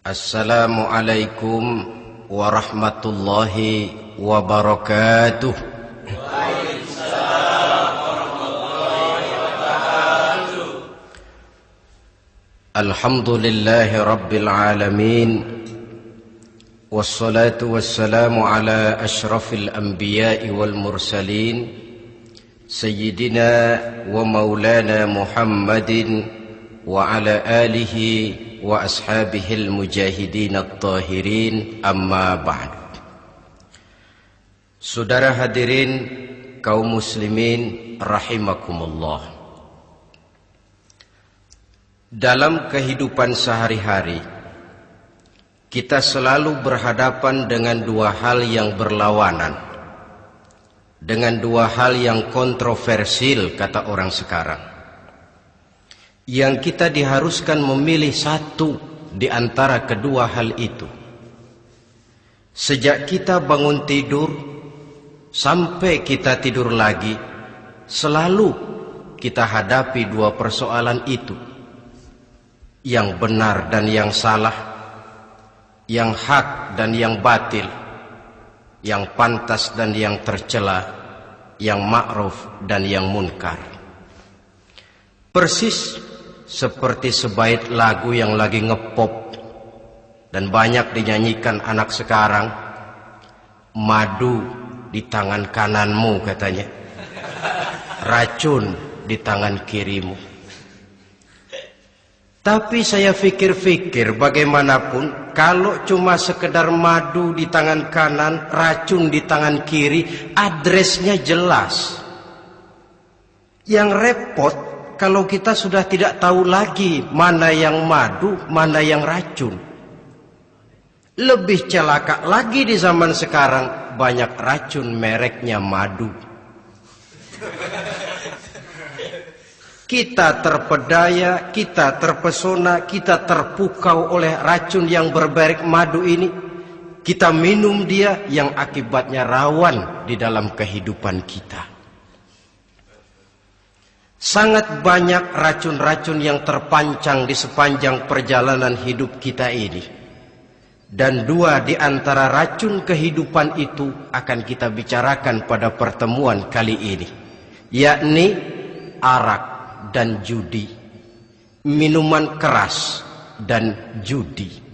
Assalamualaikum warahmatullahi wabarakatuh. Waalaikumsalam warahmatullahi wabarakatuh. Alhamdulillahi rabbil alamin. Wassalatu wassalamu ala ashrafil anbiya'i wal mursalin Sayyidina wa maulana Muhammadin wa ala alihi wa ashabihil mujahidin at-tahirin, amma ba'd. Saudara hadirin kaum muslimin rahimakumullah. Dalam kehidupan sehari-hari kita selalu berhadapan dengan dua hal yang berlawanan, dengan dua hal yang kontroversial kata orang sekarang, yang kita diharuskan memilih satu di antara kedua hal itu. Sejak kita bangun tidur sampai kita tidur lagi, selalu kita hadapi dua persoalan itu, yang benar dan yang salah, yang hak dan yang batil, yang pantas dan yang tercela, yang ma'ruf dan yang munkar. Persis seperti sebaik lagu yang lagi ngepop dan banyak dinyanyikan anak sekarang, madu di tangan kananmu katanya, racun di tangan kirimu. Tapi saya fikir-fikir, bagaimanapun kalau cuma sekedar madu di tangan kanan, racun di tangan kiri, adresnya jelas. Yang repot kalau kita sudah tidak tahu lagi mana yang madu, mana yang racun. Lebih celaka lagi di zaman sekarang, banyak racun mereknya madu. Kita terpedaya, kita terpesona, kita terpukau oleh racun yang bermerek madu ini. Kita minum dia, yang akibatnya rawan di dalam kehidupan kita. Sangat banyak racun-racun yang terpancang di sepanjang perjalanan hidup kita ini. Dan dua di antara racun kehidupan itu akan kita bicarakan pada pertemuan kali ini, yakni arak dan judi, minuman keras dan judi.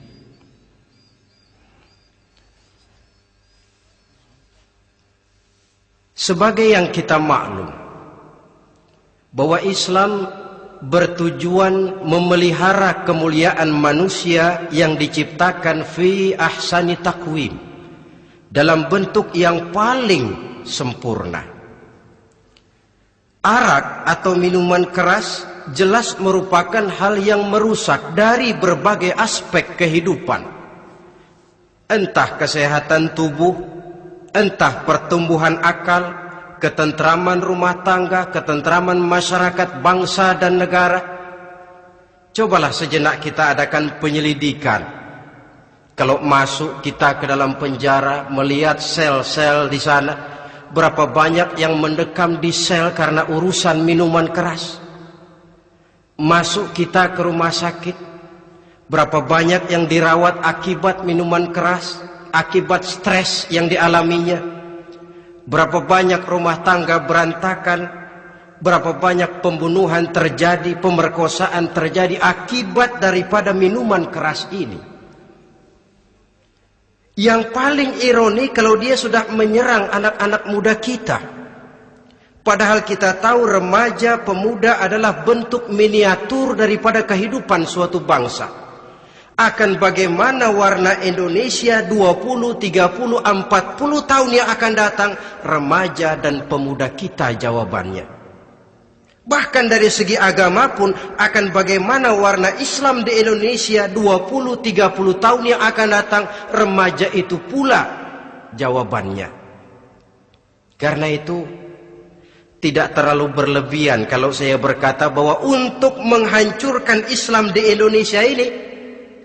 Sebagai yang kita maklum bahwa Islam bertujuan memelihara kemuliaan manusia yang diciptakan fi ahsani taqwim, dalam bentuk yang paling sempurna. Arak atau minuman keras jelas merupakan hal yang merusak dari berbagai aspek kehidupan. Entah kesehatan tubuh, entah pertumbuhan akal, ketentraman rumah tangga, ketentraman masyarakat, bangsa dan negara. Cobalah sejenak kita adakan penyelidikan. Kalau masuk kita ke dalam penjara, melihat sel-sel di sana, berapa banyak yang mendekam di sel karena urusan minuman keras. Masuk kita ke rumah sakit, berapa banyak yang dirawat akibat minuman keras, akibat stres yang dialaminya. Berapa banyak rumah tangga berantakan, berapa banyak pembunuhan terjadi, pemerkosaan terjadi akibat daripada minuman keras ini. Yang paling ironi kalau dia sudah menyerang anak-anak muda kita. Padahal kita tahu remaja, pemuda adalah bentuk miniatur daripada kehidupan suatu bangsa. Akan bagaimana warna Indonesia 20, 30, 40 tahun yang akan datang, remaja dan pemuda kita jawabannya. Bahkan dari segi agama pun akan bagaimana warna Islam di Indonesia 20, 30 tahun yang akan datang, remaja itu pula jawabannya. Karena itu tidak terlalu berlebihan kalau saya berkata bahwa untuk menghancurkan Islam di Indonesia ini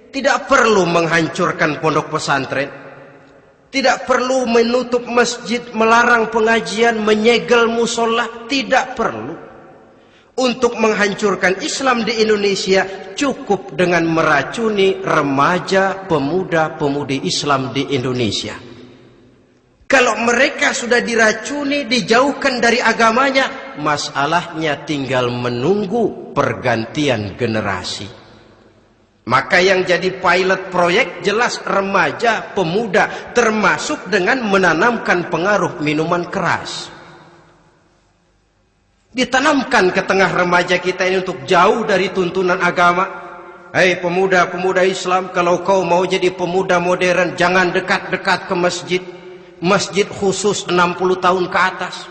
tidak perlu menghancurkan pondok pesantren, tidak perlu menutup masjid, melarang pengajian, menyegel musola, tidak perlu. Untuk menghancurkan Islam di Indonesia cukup dengan meracuni remaja, pemuda-pemudi Islam di Indonesia. Kalau mereka sudah diracuni, dijauhkan dari agamanya, masalahnya tinggal menunggu pergantian generasi. Maka yang jadi pilot proyek jelas remaja, pemuda, termasuk dengan menanamkan pengaruh minuman keras. Ditanamkan ke tengah remaja kita ini untuk jauh dari tuntunan agama. Hei pemuda-pemuda Islam, kalau kau mau jadi pemuda modern, jangan dekat-dekat ke masjid. Masjid khusus 60 tahun ke atas.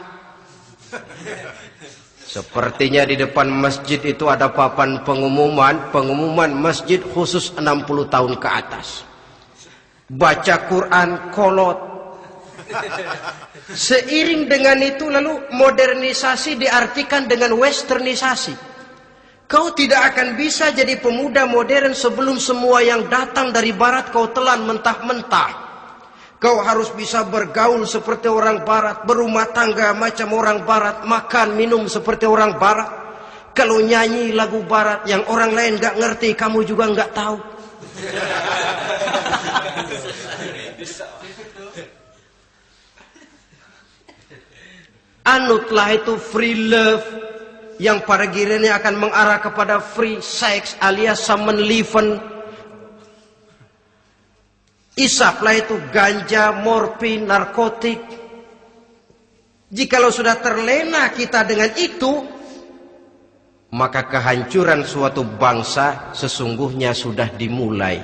Sepertinya di depan masjid itu ada papan pengumuman masjid khusus 60 tahun ke atas. Baca Quran kolot. Seiring dengan itu lalu modernisasi diartikan dengan westernisasi. Kau tidak akan bisa jadi pemuda modern sebelum semua yang datang dari barat kau telan mentah-mentah. Kau harus bisa bergaul seperti orang barat, berumah tangga macam orang barat, makan minum seperti orang barat. Kalau nyanyi lagu barat yang orang lain gak ngerti, kamu juga gak tahu. Anutlah itu free love yang pada gilirannya akan mengarah kepada free sex alias samenleven. Isaplah itu ganja, morfin, narkotik. Jikalau sudah terlena kita dengan itu, maka kehancuran suatu bangsa sesungguhnya sudah dimulai.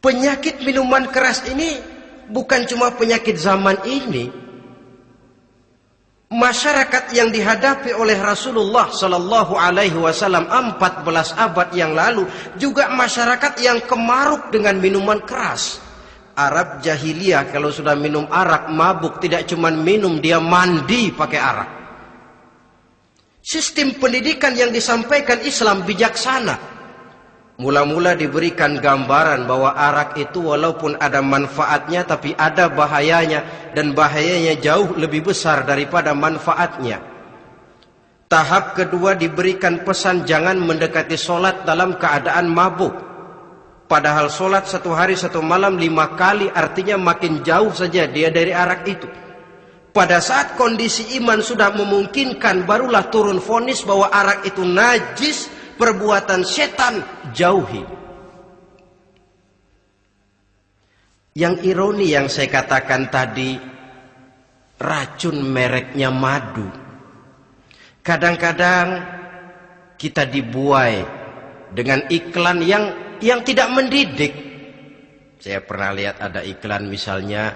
Penyakit minuman keras ini bukan cuma penyakit zaman ini. Masyarakat yang dihadapi oleh Rasulullah Sallallahu Alaihi Wasallam 14 abad yang lalu juga masyarakat yang kemaruk dengan minuman keras. Arab jahiliyah kalau sudah minum arak mabuk, tidak cuma minum, dia mandi pakai arak. Sistem pendidikan yang disampaikan Islam bijaksana. Mula-mula diberikan gambaran bahwa arak itu walaupun ada manfaatnya tapi ada bahayanya, dan bahayanya jauh lebih besar daripada manfaatnya. Tahap kedua diberikan pesan jangan mendekati solat dalam keadaan mabuk. Padahal solat 1 hari 1 malam 5 kali, artinya makin jauh saja dia dari arak itu. Pada saat kondisi iman sudah memungkinkan, barulah turun vonis bahwa arak itu najis, perbuatan setan, jauhi. Yang ironi yang saya katakan tadi, racun mereknya madu. Kadang-kadang kita dibuai dengan iklan yang tidak mendidik. Saya pernah lihat ada iklan misalnya,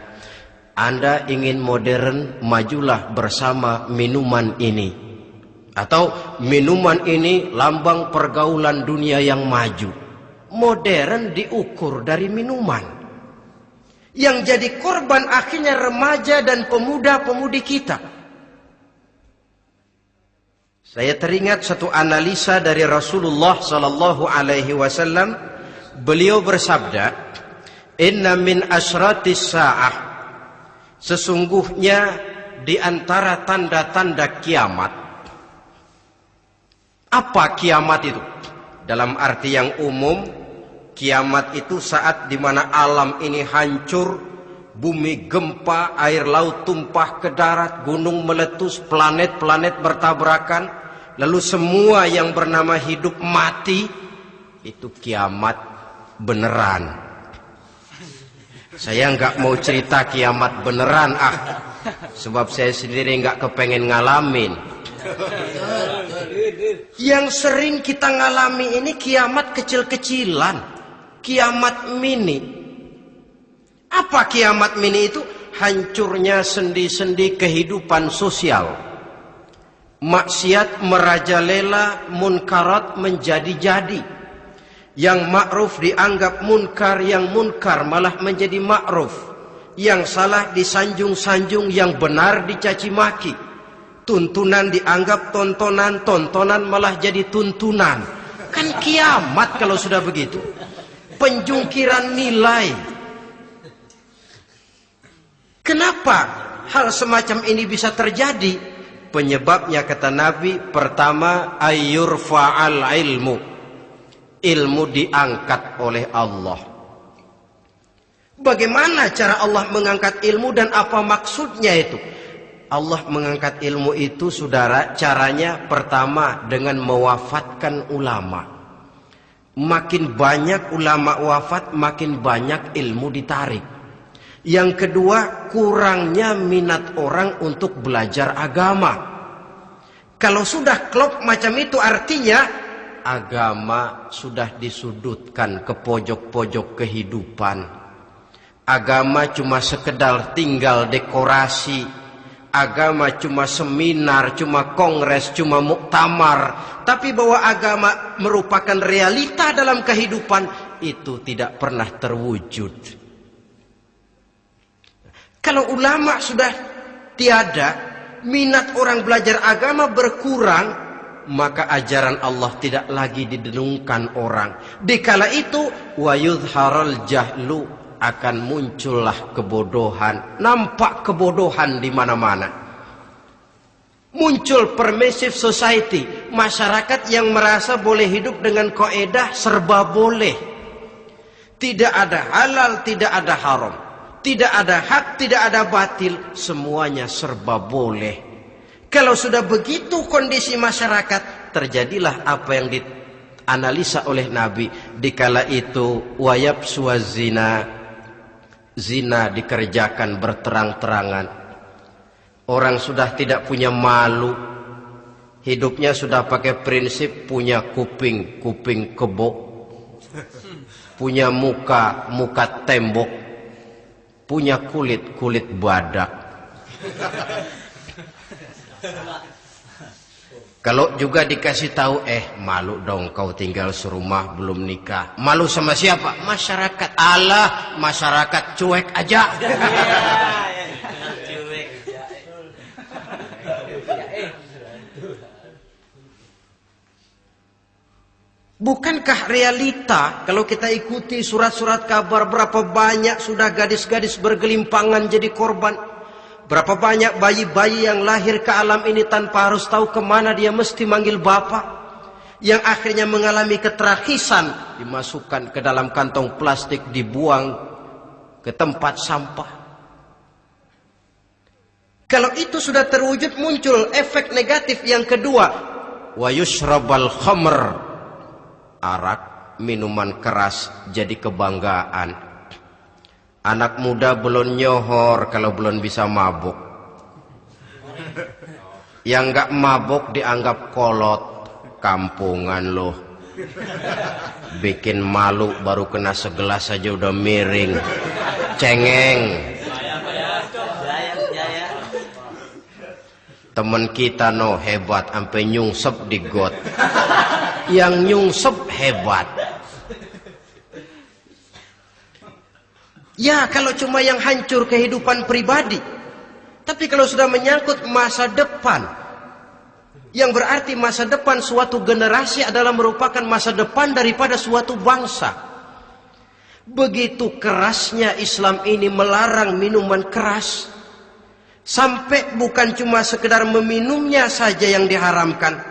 Anda ingin modern, majulah bersama minuman ini. Atau minuman ini lambang pergaulan dunia yang maju. Modern diukur dari minuman. Yang jadi korban akhirnya remaja dan pemuda-pemudi kita. Saya teringat satu analisa dari Rasulullah Sallallahu Alaihi Wasallam. Beliau bersabda, Inna min asyratis sa'ah, sesungguhnya di antara tanda-tanda kiamat. Apa kiamat itu? Dalam arti yang umum, kiamat itu saat dimana alam ini hancur, bumi gempa, air laut tumpah ke darat, gunung meletus, planet-planet bertabrakan, lalu semua yang bernama hidup mati. Itu kiamat beneran. Saya nggak mau cerita kiamat beneran, sebab saya sendiri nggak kepengen ngalamin. Yang sering kita ngalami ini kiamat kecil-kecilan, kiamat mini. Apa kiamat mini itu? Hancurnya sendi-sendi kehidupan sosial. Maksiat merajalela, munkarat menjadi-jadi. Yang ma'ruf dianggap munkar, yang munkar malah menjadi ma'ruf. Yang salah disanjung-sanjung, yang benar dicaci maki. Tuntunan dianggap tontonan, tontonan malah jadi tuntunan. Kan kiamat kalau sudah begitu. Penjungkiran nilai. Kenapa hal semacam ini bisa terjadi? Penyebabnya kata Nabi, pertama ayyurfa'al ilmu. Ilmu diangkat oleh Allah. Bagaimana cara Allah mengangkat ilmu dan apa maksudnya itu? Allah mengangkat ilmu itu, saudara, caranya pertama dengan mewafatkan ulama. Makin banyak ulama wafat, makin banyak ilmu ditarik. Yang kedua, kurangnya minat orang untuk belajar agama. Kalau sudah klop macam itu, artinya agama sudah disudutkan ke pojok-pojok kehidupan. Agama cuma sekedar tinggal dekorasi. Agama cuma seminar, cuma kongres, cuma muktamar. Tapi bahwa agama merupakan realita dalam kehidupan, itu tidak pernah terwujud. Kalau ulama sudah tiada, minat orang belajar agama berkurang, maka ajaran Allah tidak lagi didengungkan orang. Dikala itu wa yudharal jahlu, akan muncullah kebodohan, nampak kebodohan di mana-mana. Muncul permissive society, masyarakat yang merasa boleh hidup dengan kaidah serba boleh. Tidak ada halal, tidak ada haram. Tidak ada hak, tidak ada batil, semuanya serba boleh. Kalau sudah begitu kondisi masyarakat, terjadilah apa yang dianalisa oleh Nabi. Dikala itu wayabsu zina, zina dikerjakan berterang-terangan. Orang sudah tidak punya malu. Hidupnya sudah pakai prinsip punya kuping, kuping kebo. Punya muka, muka tembok. Punya kulit, kulit badak. Kalau juga dikasih tahu, malu dong kau tinggal serumah belum nikah. Malu sama siapa? Masyarakat. Allah, masyarakat cuek aja. Bukankah realita kalau kita ikuti surat-surat kabar, berapa banyak sudah gadis-gadis bergelimpangan jadi korban? Berapa banyak bayi-bayi yang lahir ke alam ini tanpa harus tahu kemana dia mesti manggil bapak, yang akhirnya mengalami ketrakisan, dimasukkan ke dalam kantong plastik, dibuang ke tempat sampah. Kalau itu sudah terwujud, muncul efek negatif yang kedua, wa yushrabal khamr, arak, minuman keras jadi kebanggaan. Anak muda belum nyohor kalau belum bisa mabuk. Yang enggak mabuk dianggap kolot. Kampungan loh. Bikin malu baru kena segelas saja udah miring. Cengeng. Temen kita hebat sampai nyungsep di got. Yang nyungsep hebat. Ya, kalau cuma yang hancur kehidupan pribadi. Tapi kalau sudah menyangkut masa depan, yang berarti masa depan suatu generasi adalah merupakan masa depan daripada suatu bangsa. Begitu kerasnya Islam ini melarang minuman keras, sampai bukan cuma sekedar meminumnya saja yang diharamkan,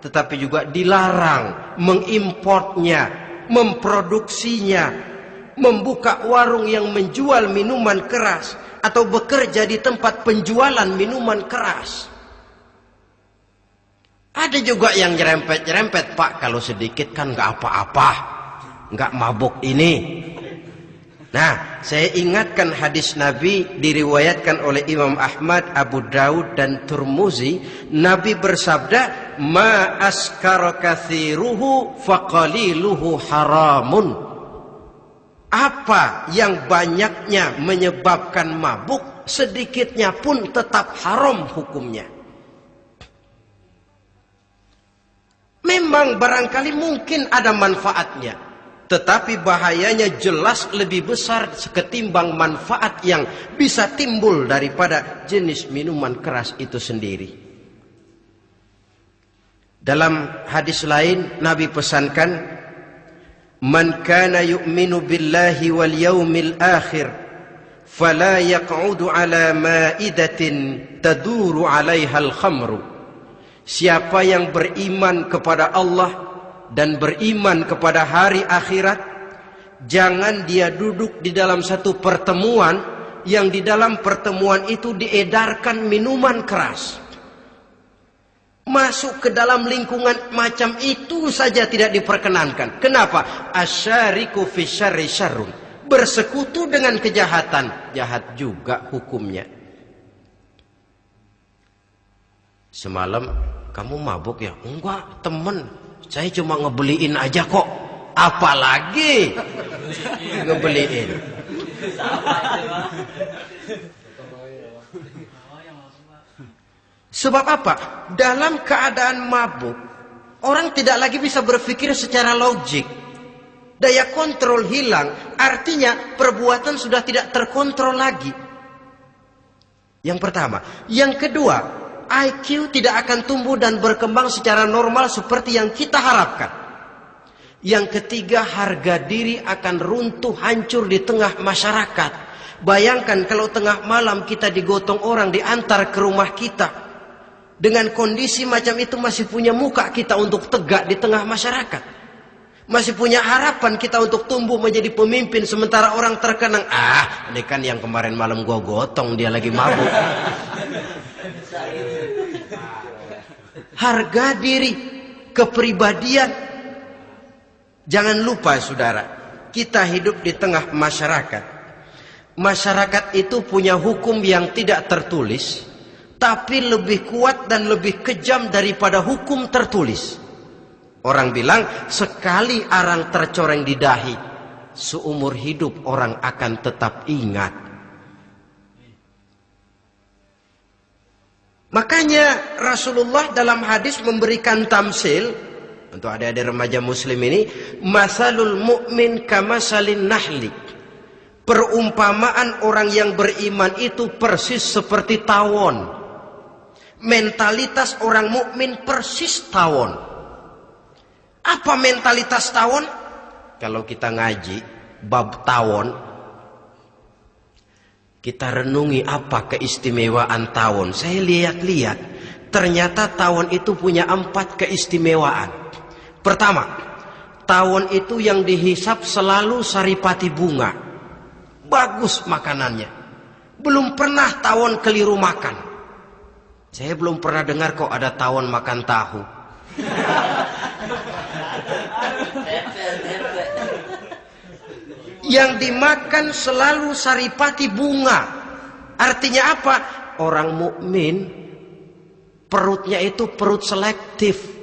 tetapi juga dilarang mengimportnya, memproduksinya, membuka warung yang menjual minuman keras, atau bekerja di tempat penjualan minuman keras. Ada juga yang nyerempet-nyerempet, Pak, kalau sedikit kan nggak apa-apa, nggak mabuk ini. Nah, saya ingatkan hadis Nabi diriwayatkan oleh Imam Ahmad, Abu Daud dan Turmuzi. Nabi bersabda, "Ma askara kathiruhu faqaliluhu haramun." Apa yang banyaknya menyebabkan mabuk, sedikitnya pun tetap haram hukumnya. Memang barangkali mungkin ada manfaatnya, tetapi bahayanya jelas lebih besar ketimbang manfaat yang bisa timbul daripada jenis minuman keras itu sendiri. Dalam hadis lain Nabi pesankan, "Man kana yu'minu billahi wal yaumil akhir fala yaq'udu ala ma'idatin taduru 'alaiha al-khamru. Siapa yang beriman kepada Allah dan beriman kepada hari akhirat, jangan dia duduk di dalam satu pertemuan yang di dalam pertemuan itu diedarkan minuman keras. Masuk ke dalam lingkungan macam itu saja tidak diperkenankan. Kenapa? Asyariku fi syarri syarrun. Bersekutu dengan kejahatan, jahat juga hukumnya. Semalam kamu mabuk ya? Enggak, temen. Saya cuma ngebeliin aja kok. Apalagi ngebeliin. Sebab apa? Dalam keadaan mabuk, orang tidak lagi bisa berpikir secara logik. Daya kontrol hilang, artinya perbuatan sudah tidak terkontrol lagi. Yang pertama. Yang kedua, IQ tidak akan tumbuh dan berkembang secara normal seperti yang kita harapkan. Yang ketiga, harga diri akan runtuh hancur di tengah masyarakat. Bayangkan kalau tengah malam kita digotong orang, diantar ke rumah kita. Dengan kondisi macam itu masih punya muka kita untuk tegak di tengah masyarakat. Masih punya harapan kita untuk tumbuh menjadi pemimpin, sementara orang terkenang, ini kan yang kemarin malam gua gotong, dia lagi mabuk. Harga diri, kepribadian. Jangan lupa saudara, kita hidup di tengah masyarakat. Masyarakat itu punya hukum yang tidak tertulis, tapi lebih kuat dan lebih kejam daripada hukum tertulis. Orang bilang, sekali arang tercoreng di dahi, seumur hidup orang akan tetap ingat. Makanya Rasulullah dalam hadis memberikan tamsil untuk adik-adik remaja muslim ini, masalul mu'min kamasalin nahli. Perumpamaan orang yang beriman itu persis seperti tawon. Mentalitas orang mukmin persis tawon. Apa mentalitas tawon? Kalau kita ngaji bab tawon, kita renungi apa keistimewaan tawon. Saya lihat-lihat, ternyata tawon itu punya 4 keistimewaan. Pertama, tawon itu yang dihisap selalu saripati bunga. Bagus makanannya. Belum pernah tawon keliru makan. Saya belum pernah dengar kok ada tawon makan tahu. Yang dimakan selalu saripati bunga. Artinya apa? Orang mukmin perutnya itu perut selektif.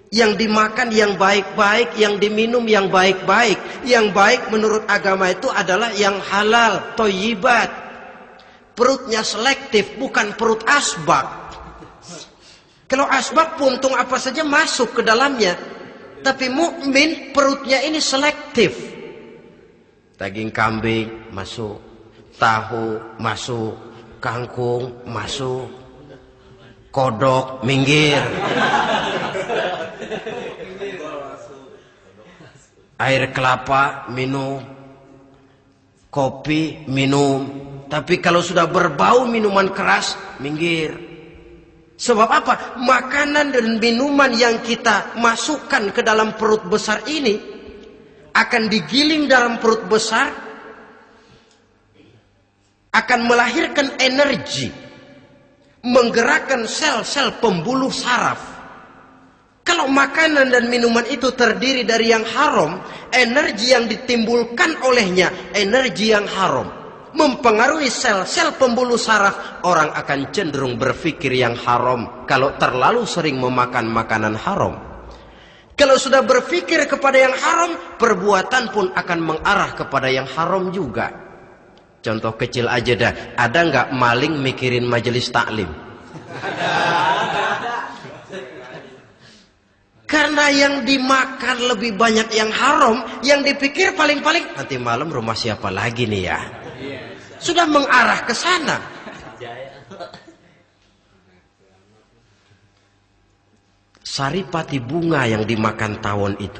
Yang dimakan yang baik-baik, yang diminum yang baik-baik. Yang baik menurut agama itu adalah yang halal, thayyibat. Perutnya selektif, bukan perut asbak. Kalau asbak puntung apa saja masuk ke dalamnya. Tapi mukmin perutnya ini selektif. Daging kambing masuk, tahu masuk, kangkung masuk, kodok minggir. Air kelapa minum, kopi minum. Tapi kalau sudah berbau minuman keras, minggir. Sebab apa? Makanan dan minuman yang kita masukkan ke dalam perut besar ini akan digiling dalam perut besar, akan melahirkan energi, menggerakkan sel-sel pembuluh saraf. Kalau makanan dan minuman itu terdiri dari yang haram, energi yang ditimbulkan olehnya energi yang haram, mempengaruhi sel-sel pembuluh saraf. Orang akan cenderung berpikir yang haram kalau terlalu sering memakan makanan haram. Kalau sudah berpikir kepada yang haram, perbuatan pun akan mengarah kepada yang haram juga. Contoh kecil aja dah, ada nggak maling mikirin majelis taklim? Karena yang dimakan lebih banyak yang haram, yang dipikir paling-paling nanti malam rumah siapa lagi nih ya? Sudah mengarah ke sana. Saripati bunga yang dimakan tawon itu.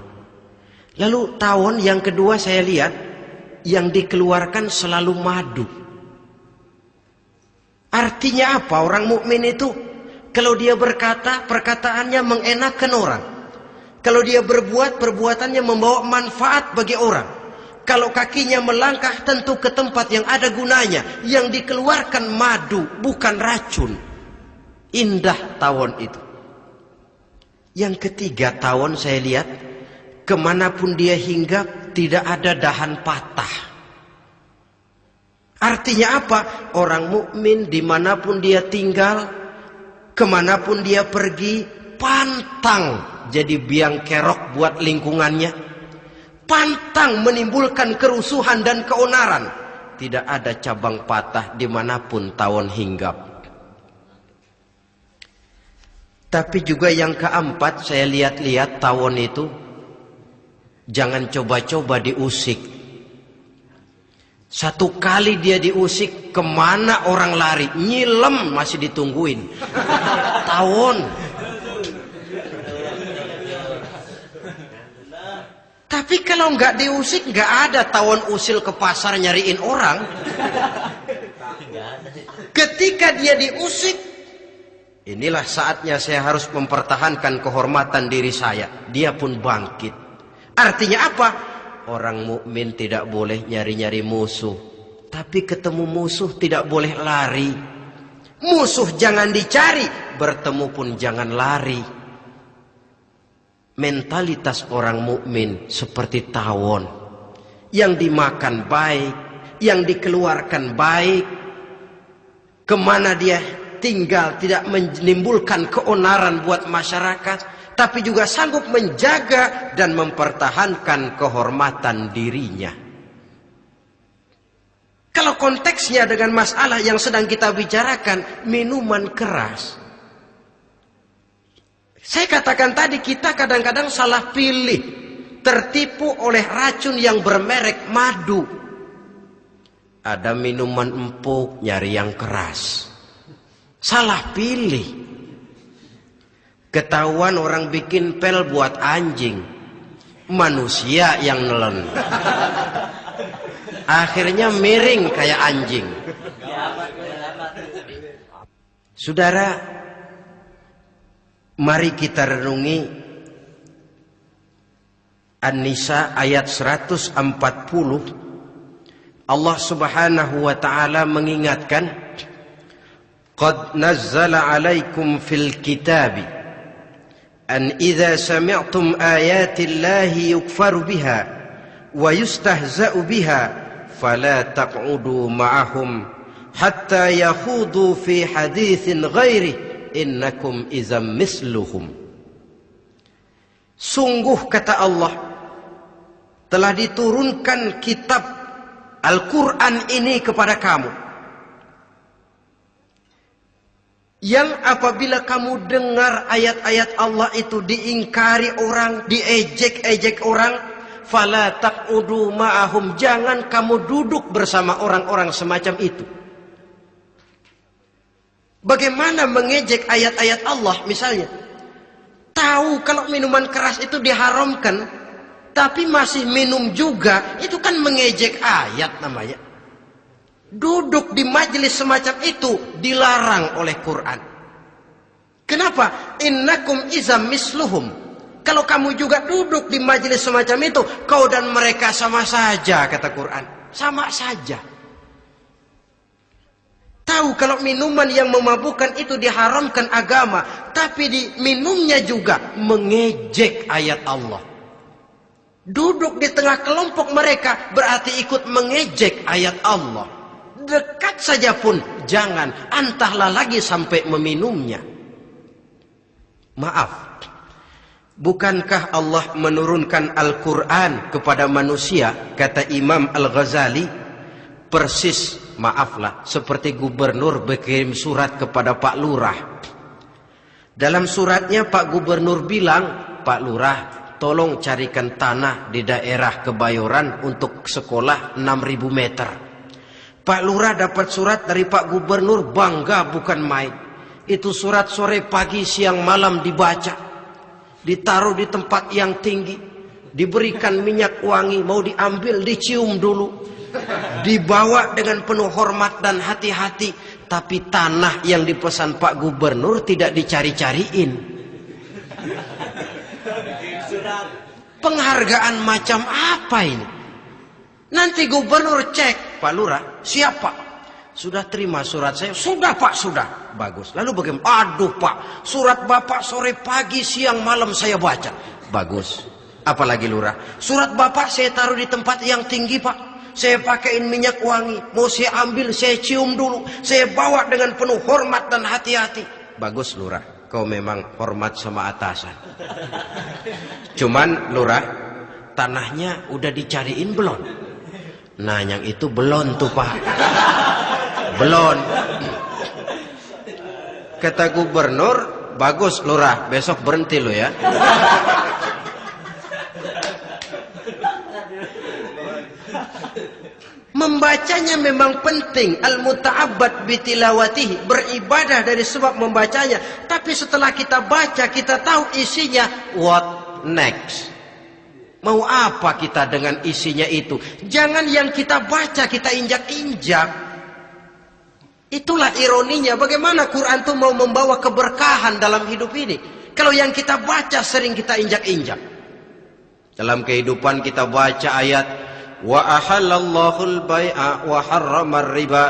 Lalu tawon yang kedua saya lihat yang dikeluarkan selalu madu. Artinya apa orang mukmin itu? Kalau dia berkata, perkataannya mengenakan orang. Kalau dia berbuat, perbuatannya membawa manfaat bagi orang. Kalau kakinya melangkah, tentu ke tempat yang ada gunanya, yang dikeluarkan madu, bukan racun. Indah tawon itu. Yang ketiga, tawon saya lihat, kemanapun dia hinggap, tidak ada dahan patah. Artinya apa? Orang mukmin dimanapun dia tinggal, kemanapun dia pergi, pantang jadi biang kerok buat lingkungannya, pantang menimbulkan kerusuhan dan keonaran. Tidak ada cabang patah dimanapun tawon hinggap. Tapi juga yang keempat, saya lihat-lihat tawon itu jangan coba-coba diusik. Satu kali dia diusik, kemana orang lari? Nyilem masih ditungguin. Tawon. Tapi kalau nggak diusik, nggak ada tawon usil ke pasar nyariin orang. Ketika dia diusik, inilah saatnya saya harus mempertahankan kehormatan diri saya. Dia pun bangkit. Artinya apa? Orang mukmin tidak boleh nyari-nyari musuh. Tapi ketemu musuh tidak boleh lari. Musuh jangan dicari, bertemu pun jangan lari. Mentalitas orang mukmin seperti tawon. Yang dimakan baik, yang dikeluarkan baik. Kemana dia tinggal tidak menimbulkan keonaran buat masyarakat. Tapi juga sanggup menjaga dan mempertahankan kehormatan dirinya. Kalau konteksnya dengan masalah yang sedang kita bicarakan, minuman keras. Saya katakan tadi, kita kadang-kadang salah pilih. Tertipu oleh racun yang bermerek madu. Ada minuman empuk, nyari yang keras. Salah pilih. Ketahuan orang bikin pel buat anjing, manusia yang nelen. Akhirnya miring kayak anjing. Saudara, mari kita renungi An-Nisa ayat 140. Allah Subhanahu wa taala mengingatkan, "Qad nazzala 'alaikum fil kitabi an idza sami'tum ayati Allahi yukfaru biha wa yustahza'u biha fala taq'udu ma'ahum hatta yakhudu fi haditsin ghairi innakum idzam misluhum." Sungguh kata Allah, telah diturunkan kitab Al-Quran ini kepada kamu, yang apabila kamu dengar ayat-ayat Allah itu diingkari orang, diejek-ejek orang, fala taq'udu ma'ahum, jangan kamu duduk bersama orang-orang semacam itu. Bagaimana mengejek ayat-ayat Allah misalnya? Tahu kalau minuman keras itu diharamkan, tapi masih minum juga, itu kan mengejek ayat namanya. Duduk di majelis semacam itu dilarang oleh Quran. Kenapa? Innakum izam misluhum. Kalau kamu juga duduk di majelis semacam itu, kau dan mereka sama saja, kata Quran. Sama saja. Tahu kalau minuman yang memabukkan itu diharamkan agama, tapi diminumnya juga mengejek ayat Allah. Duduk di tengah kelompok mereka berarti ikut mengejek ayat Allah. Dekat saja pun jangan, entahlah lagi sampai meminumnya. Maaf, bukankah Allah menurunkan Al-Quran kepada manusia, kata Imam Al-Ghazali, persis, maaflah, seperti gubernur berkirim surat kepada Pak Lurah. Dalam suratnya Pak Gubernur bilang, Pak Lurah, tolong carikan tanah di daerah Kebayoran untuk sekolah 6.000 meter. Pak Lurah dapat surat dari Pak Gubernur, bangga bukan main. Itu surat sore, pagi, siang, malam dibaca. Ditaruh di tempat yang tinggi. Diberikan minyak wangi, mau diambil, dicium dulu. Dibawa dengan penuh hormat dan hati-hati. tapi tanah yang dipesan Pak Gubernur tidak dicari-cariin. Penghargaan macam apa ini? Nanti gubernur cek, Pak Lurah, siapa? Sudah terima surat saya? Sudah Pak, sudah. Bagus. Lalu bagaimana? Aduh Pak, surat Bapak sore pagi siang malam saya baca. Bagus. Apalagi Lurah? Surat Bapak saya taruh di tempat yang tinggi Pak. Saya pakaiin minyak wangi. Mau saya ambil, saya cium dulu. Saya bawa dengan penuh hormat dan hati-hati. Bagus Lurah, kau memang hormat sama atasan. Cuman Lurah, tanahnya udah dicariin belum? Nah yang itu belum tuh Pak. Belum. Kata gubernur, bagus Lurah, besok berhenti lo ya. Membacanya memang penting, al-muta'abbad bitilawatihi, beribadah dari sebab membacanya. Tapi setelah kita baca, kita tahu isinya, what next? Mau apa kita dengan isinya itu? Jangan yang kita baca kita injak-injak. Itulah ironinya, bagaimana Quran itu mau membawa keberkahan dalam hidup ini. Kalau yang kita baca sering kita injak-injak. Dalam kehidupan kita baca ayat, wa ahallallahu al-bai'a wa harramar riba.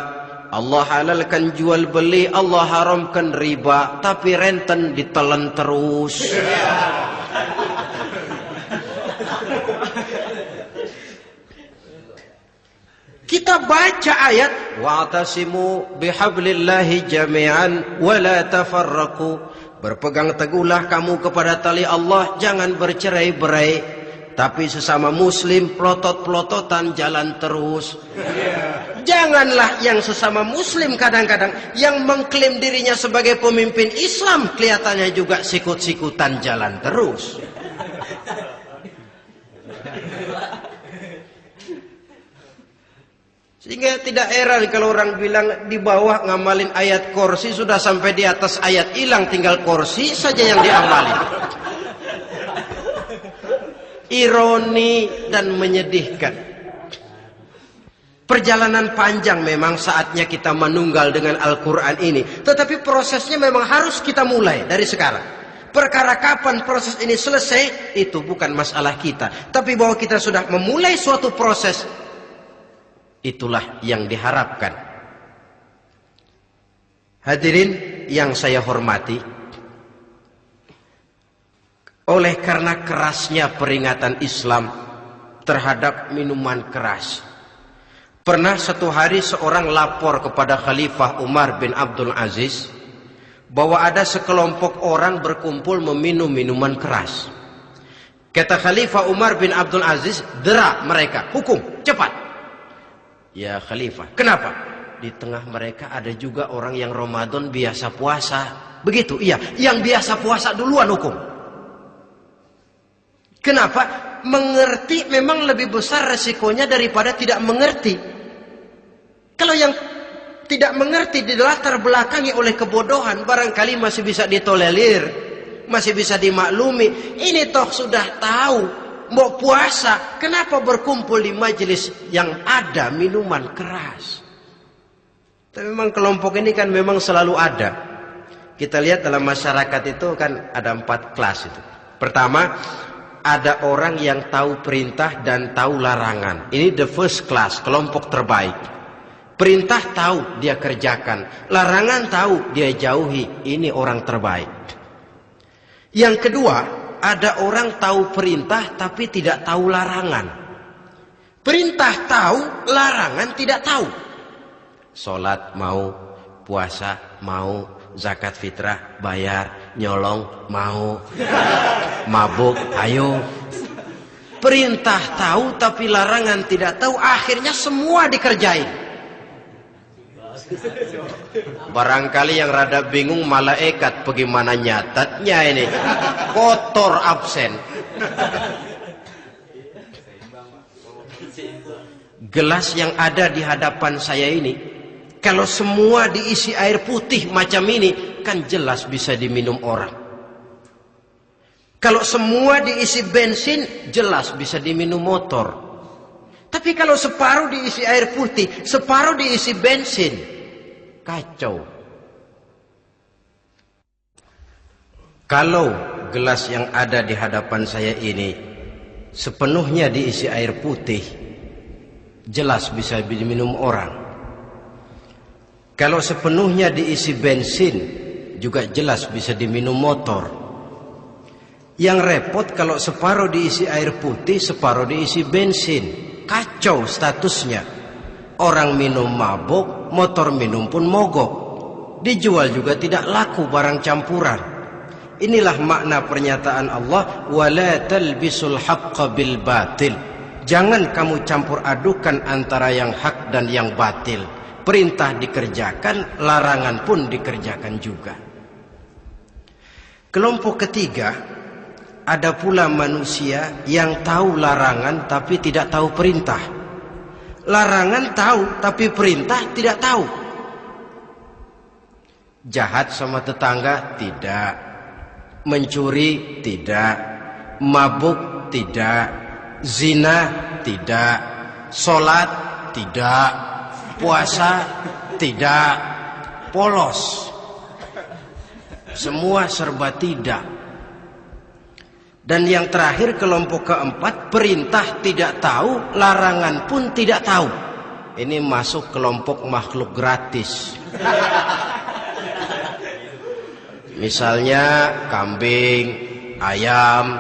Allah halalkan jual beli, Allah haramkan riba, tapi renten ditelan terus. Kita baca ayat wa'tasimu bihablillahi jami'an wa la tafarraqu. Berpegang teguhlah kamu kepada tali Allah, jangan bercerai-berai. Tapi sesama muslim pelotot-pelototan jalan terus. Janganlah yang sesama muslim kadang-kadang yang mengklaim dirinya sebagai pemimpin Islam kelihatannya juga sikut-sikutan jalan terus. Sehingga tidak heran kalau orang bilang di bawah ngamalin ayat kursi sudah sampai di atas ayat hilang, tinggal kursi saja yang diamalin. Ironi dan menyedihkan. Perjalanan panjang memang saatnya kita menunggal dengan Al-Quran ini. Tetapi prosesnya memang harus kita mulai dari sekarang. Perkara kapan proses ini selesai, itu bukan masalah kita. Tapi bahwa kita sudah memulai suatu proses, itulah yang diharapkan. Hadirin yang saya hormati, oleh karena kerasnya peringatan Islam terhadap minuman keras, pernah satu hari seorang lapor kepada Khalifah Umar bin Abdul Aziz bahwa ada sekelompok orang berkumpul meminum minuman keras. Kata Khalifah Umar bin Abdul Aziz, dera mereka, hukum, cepat. Ya Khalifah, kenapa? Di tengah mereka ada juga orang yang Ramadan biasa puasa. Begitu, iya, yang biasa puasa duluan hukum. Kenapa? Mengerti memang lebih besar resikonya daripada tidak mengerti. Kalau yang tidak mengerti dilatar belakangi oleh kebodohan, barangkali masih bisa ditolerir, masih bisa dimaklumi. Ini toh sudah tahu mau puasa, kenapa berkumpul di majelis yang ada minuman keras? Tapi memang kelompok ini kan memang selalu ada. Kita lihat dalam masyarakat itu kan ada 4 kelas itu. Pertama, ada orang yang tahu perintah dan tahu larangan. Ini the first class, kelompok terbaik. Perintah tahu dia kerjakan, larangan tahu dia jauhi. Ini orang terbaik. Yang kedua, ada orang tahu perintah tapi tidak tahu larangan. Perintah tahu, larangan tidak tahu. Sholat mau, puasa mau, zakat fitrah bayar, nyolong mau, mabuk ayo. Perintah tahu tapi larangan tidak tahu, akhirnya semua dikerjain. Barangkali yang rada bingung malaikat bagaimana nyatatnya ini, kotor absen. Gelas yang ada di hadapan saya ini, kalau semua diisi air putih macam ini, kan jelas bisa diminum orang. Kalau semua diisi bensin, jelas bisa diminum motor. Tapi kalau separuh diisi air putih, separuh diisi bensin, kacau. Kalau gelas yang ada di hadapan saya ini sepenuhnya diisi air putih, jelas bisa diminum orang. Kalau sepenuhnya diisi bensin, juga jelas bisa diminum motor. Yang repot kalau separuh diisi air putih, separuh diisi bensin. Kacau statusnya. Orang minum mabuk, motor minum pun mogok. Dijual juga tidak laku barang campuran. Inilah makna pernyataan Allah, wala talbisul haqqa bil batil. Jangan kamu campur adukan antara yang hak dan yang batil. Perintah dikerjakan, larangan pun dikerjakan juga. Kelompok ketiga, ada pula manusia yang tahu larangan tapi tidak tahu perintah. Larangan tahu tapi perintah tidak tahu. Jahat sama tetangga tidak, mencuri tidak, mabuk tidak, zina tidak, sholat tidak, puasa tidak, polos. Semua serba tidak. Dan yang terakhir, kelompok keempat, perintah tidak tahu, larangan pun tidak tahu. Ini masuk kelompok makhluk gratis. Misalnya kambing, ayam,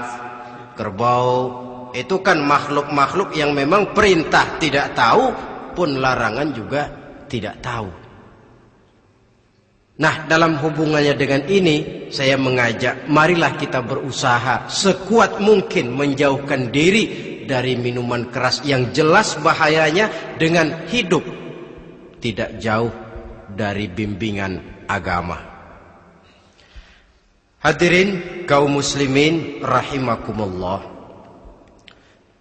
kerbau, itu kan makhluk-makhluk yang memang perintah tidak tahu, pun larangan juga tidak tahu. Nah, dalam hubungannya dengan ini, saya mengajak, marilah kita berusaha sekuat mungkin menjauhkan diri dari minuman keras yang jelas bahayanya dengan hidup tidak jauh dari bimbingan agama. Hadirin kaum muslimin rahimakumullah.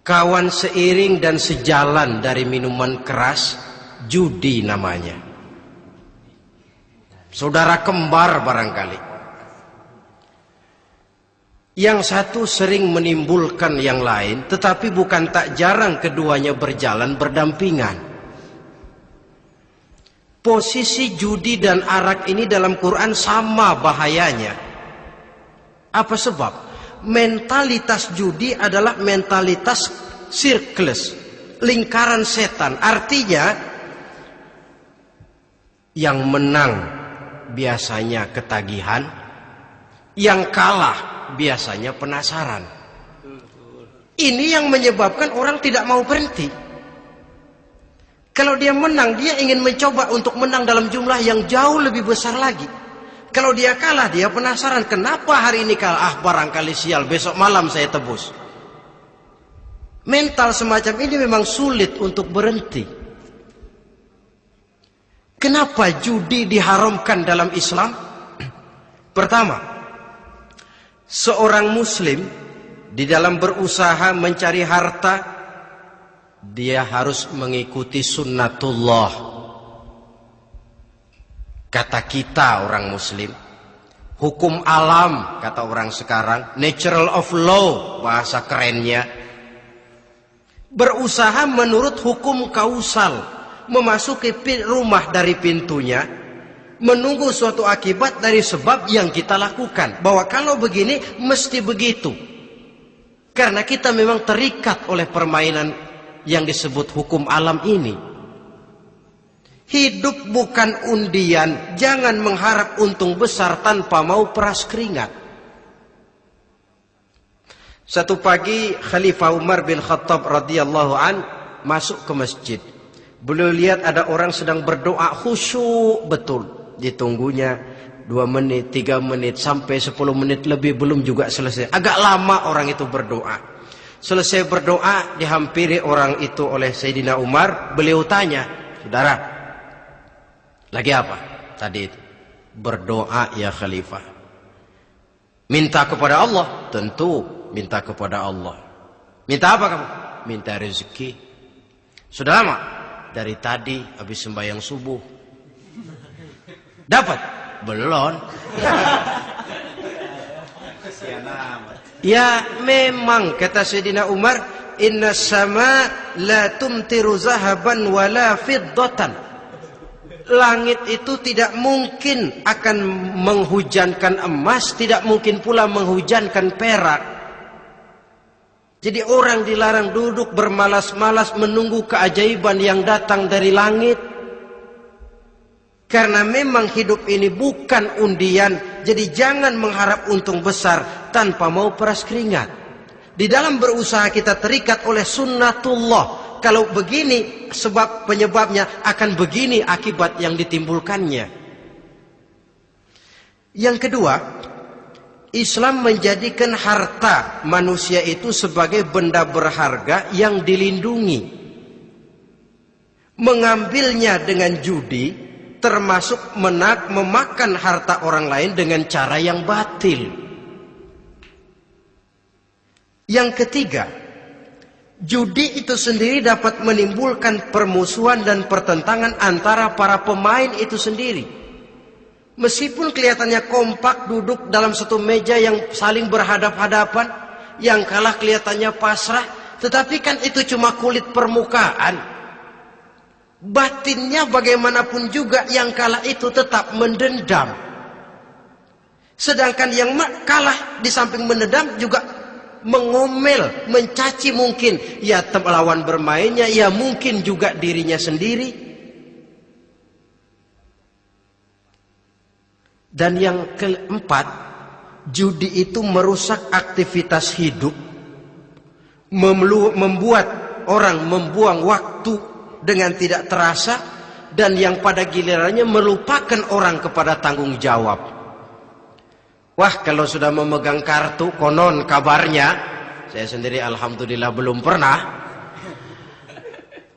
Kawan seiring dan sejalan dari minuman keras, judi namanya. Saudara kembar barangkali. Yang satu sering menimbulkan yang lain, tetapi bukan tak jarang keduanya berjalan berdampingan. Posisi judi dan arak ini dalam Quran sama bahayanya. Apa sebab? Mentalitas judi adalah mentalitas sirkeless, lingkaran setan. Artinya yang menang biasanya ketagihan, yang kalah biasanya penasaran. Ini yang menyebabkan orang tidak mau berhenti. Kalau dia menang, dia ingin mencoba untuk menang dalam jumlah yang jauh lebih besar lagi. Kalau dia kalah, dia penasaran, kenapa hari ini kalah? Barangkali sial, besok malam saya tebus. Mental semacam ini memang sulit untuk berhenti. Kenapa judi diharamkan dalam Islam? Pertama, seorang muslim di dalam berusaha mencari harta, dia harus mengikuti sunnatullah. Kata kita orang muslim, hukum alam kata orang sekarang, natural of law bahasa kerennya. Berusaha menurut hukum kausal. Memasuki rumah dari pintunya, menunggu suatu akibat dari sebab yang kita lakukan. Bahwa kalau begini, mesti begitu. Karena kita memang terikat oleh permainan yang disebut hukum alam ini. Hidup bukan undian, jangan mengharap untung besar tanpa mau peras keringat. Satu pagi, Khalifah Umar bin Khattab radhiyallahu an masuk ke masjid. Beliau lihat ada orang sedang berdoa khusyuk betul. Ditunggunya 2 menit, 3 menit, sampai 10 menit lebih belum juga selesai. Agak lama orang itu berdoa. Selesai berdoa, dihampiri orang itu oleh Sayyidina Umar. Beliau tanya, saudara, lagi apa tadi itu? Berdoa ya Khalifah. Minta kepada Allah? Tentu minta kepada Allah. Minta apa kamu? Minta rezeki. Sudah lama? Dari tadi habis sembahyang subuh. Dapat? Belum. Ya memang kata Sayyidina Umar, inna sama la tumtiru zahaban wala fiddatan. Langit itu tidak mungkin akan menghujankan emas, tidak mungkin pula menghujankan perak. Jadi orang dilarang duduk bermalas-malas menunggu keajaiban yang datang dari langit. Karena memang hidup ini bukan undian, jadi jangan mengharap untung besar tanpa mau peras keringat. Di dalam berusaha kita terikat oleh sunnatullah. Kalau begini sebab penyebabnya, akan begini akibat yang ditimbulkannya. Yang kedua, Islam menjadikan harta manusia itu sebagai benda berharga yang dilindungi. Mengambilnya dengan judi termasuk memakan harta orang lain dengan cara yang batil. Yang ketiga, judi itu sendiri dapat menimbulkan permusuhan dan pertentangan antara para pemain itu sendiri. Meskipun kelihatannya kompak duduk dalam satu meja yang saling berhadap-hadapan, yang kalah kelihatannya pasrah, tetapi kan itu cuma kulit permukaan. Batinnya bagaimanapun juga yang kalah itu tetap mendendam. Sedangkan yang kalah di samping mendendam juga mengomel, mencaci mungkin ya lawan bermainnya, ya mungkin juga dirinya sendiri. Dan yang keempat, judi itu merusak aktivitas hidup, membuat orang membuang waktu dengan tidak terasa, dan yang pada gilirannya melupakan orang kepada tanggung jawab. Wah, kalau sudah memegang kartu, konon kabarnya, saya sendiri alhamdulillah belum pernah,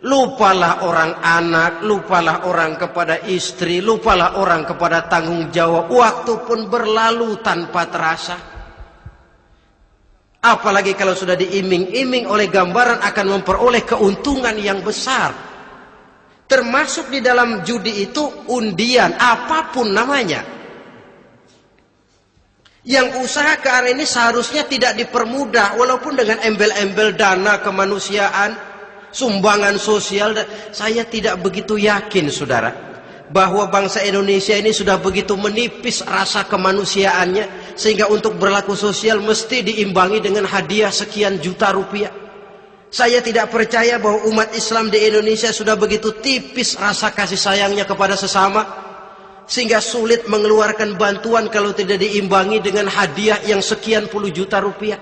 lupalah orang anak, lupalah orang kepada istri, lupalah orang kepada tanggung jawab. Waktu pun berlalu tanpa terasa. Apalagi kalau sudah diiming-iming oleh gambaran akan memperoleh keuntungan yang besar. Termasuk di dalam judi itu undian, apapun namanya. Yang usaha ke arah ini seharusnya tidak dipermudah, walaupun dengan embel-embel dana kemanusiaan, sumbangan sosial. Saya tidak begitu yakin, saudara, bahwa bangsa Indonesia ini sudah begitu menipis rasa kemanusiaannya, sehingga untuk berlaku sosial mesti diimbangi dengan hadiah sekian juta rupiah. Saya tidak percaya bahwa umat Islam di Indonesia sudah begitu tipis rasa kasih sayangnya kepada sesama, sehingga sulit mengeluarkan bantuan kalau tidak diimbangi dengan hadiah yang sekian puluh juta rupiah.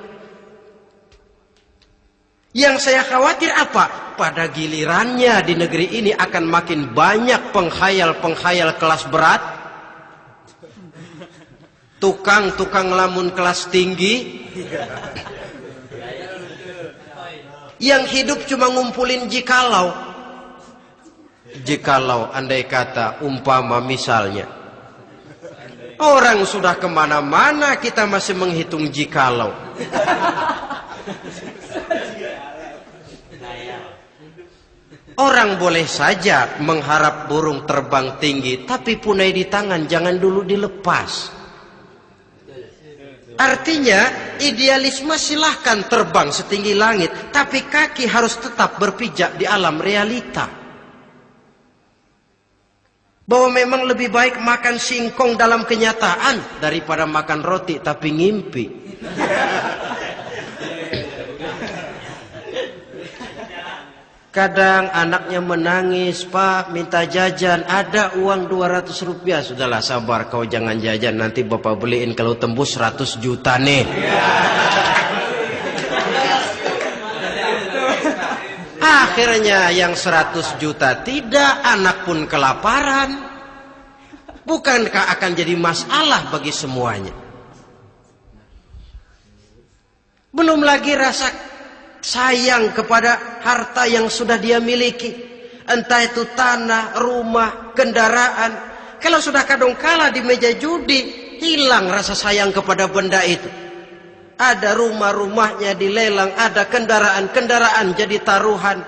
Yang saya khawatir apa? Pada gilirannya di negeri ini akan makin banyak penghayal-penghayal kelas berat, tukang-tukang lamun kelas tinggi, yang hidup cuma ngumpulin jikalau. Jikalau, andai kata, umpama misalnya, orang sudah kemana-mana kita masih menghitung jikalau. Orang boleh saja mengharap burung terbang tinggi, tapi punai di tangan jangan dulu dilepas. Artinya, idealisme silahkan terbang setinggi langit, tapi kaki harus tetap berpijak di alam realita. Bahwa memang lebih baik makan singkong dalam kenyataan daripada makan roti tapi ngimpi. Kadang anaknya menangis, Pak minta jajan, ada uang 200 rupiah. Sudahlah sabar, kau jangan jajan, nanti bapak beliin kalau tembus 100 juta nih. Akhirnya yang 100 juta tidak, anak pun kelaparan. Bukankah akan jadi masalah bagi semuanya? Belum lagi rasa sayang kepada harta yang sudah dia miliki, entah itu tanah, rumah, kendaraan. Kalau sudah kadangkala di meja judi, hilang rasa sayang kepada benda itu. Ada rumah-rumahnya dilelang, ada kendaraan-kendaraan jadi taruhan,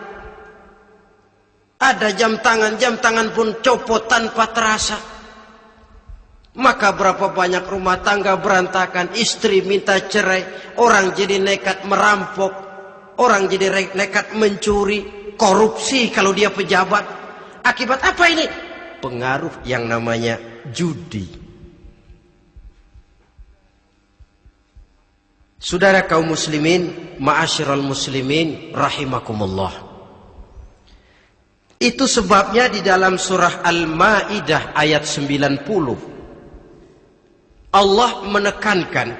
ada jam tangan pun copot tanpa terasa. Maka berapa banyak rumah tangga berantakan, istri minta cerai, orang jadi nekat merampok, orang jadi nekat mencuri, korupsi kalau dia pejabat. Akibat apa ini? pengaruh yang namanya judi. Saudara kaum muslimin, ma'asyiral muslimin rahimakumullah. Itu sebabnya di dalam surah Al-Maidah ayat 90 Allah menekankan,